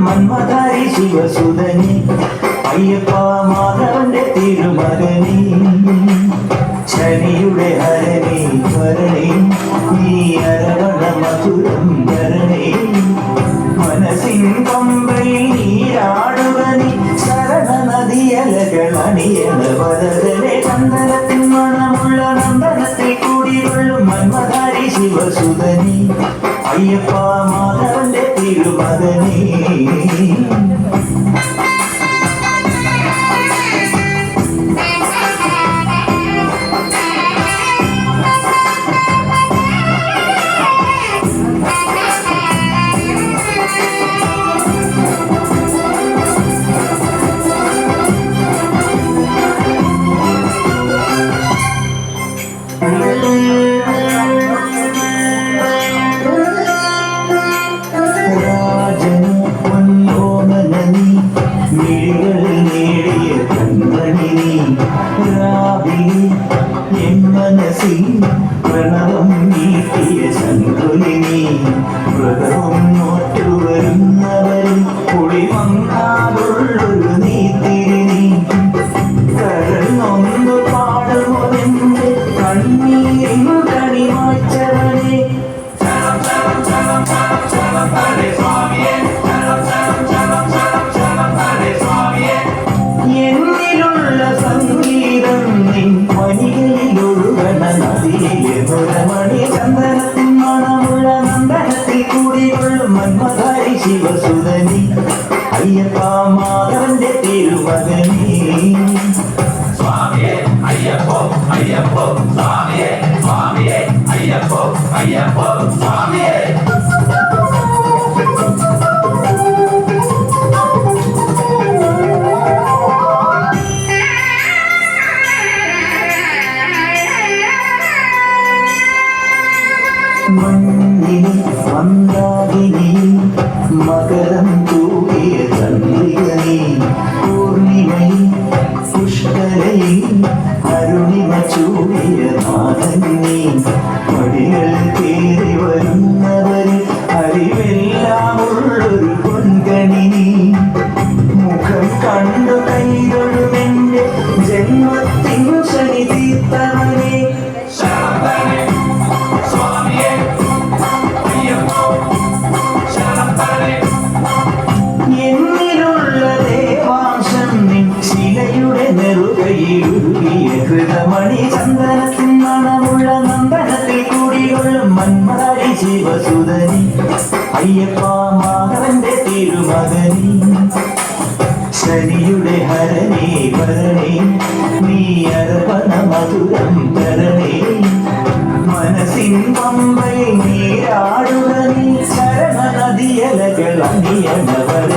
മന്മഥാരി ശിവസുതനി അയ്യപ്പ മാധവന്റെ തിരുമകനി ശനിയുടെ ഹരണി വരണി നീ അരവണ മധുരം വരണി മനസ്സിൻ പമ്പയിൽ നീരാടുവനി ശരണ നദിയലകൾ അണിയണ വരതലെ ചന്ദനത്തിൻ മണമുള്ള നന്ദനത്തിൽ കൂടിയുള്ളും മന്മഥാരി ശിവസുതനി അയ്യപ്പ മാധവന്റെ തിരുമകനി പ്രണവം നീട്ടിയ ശങ്കുലിനി വ്രതവും നോറ്റുവരുന്നവരിൽ പൊടി വന്നാലുള്ളൊരു നീത്തിരിനി കരൾ നൊന്നു പാടുമോതെന്റെ കണ്ണീരിൻ കണി മാറ്റവനെ എന്നിലുള്ള സംഗീതം നിൻ വനികയിലൊഴുകണ നദിയിലെ മുരമണി ചന്ദനത്തിൻ മണമുള്ള നന്ദനത്തിൽ കൂടിയുള്ളും മന്മഥാരി ശിവസുതനി അയ്യപ്പ മാധവന്റെ തിരുമകനി സ്വാമിയേ അയ്യപ്പോ അയ്യപ്പോ സ്വാമിയേ സ്വാമിയേ അയ്യപ്പോ അയ്യപ്പോ സ്വാമിയേ മഞ്ഞിനി മന്ദാകിനി മകരം തൂകിയ ചന്ദ്രികനി പൂർണിമയി പുഷ്കരയി അരുണിമ ചൂടിയ നാഥനി പടികൾ കയറി വരുന്നവരിൽ അറിവെല്ലാമുള്ളൊരു പൊൻകണി മുഖം കണ്ടു കൈതൊഴുമെന്റെ ജന്മത്തിൻ ശനി തീർത്തവനെ എന്നിലുള്ള ദേവാംശം നിൻ ശിലയുടെ നെറുകയിലുരുകിയ ഹൃതമണി ചന്ദനത്തിൻ മണമുള്ള നന്ദനത്തിൽ കൂടിയുള്ളും മന്മഥാരി ശിവസുതനി അയ്യപ്പ മാധവന്റെ തിരുമകനി ശനിയുടെ ഹരണി വരണി നീ അർപ്പണ മധുരം തരണി മനസ്സിൻ പമ്പയിൽ നീരാടുക നീ ശരണ നദിയലകൾ അണിയണവർ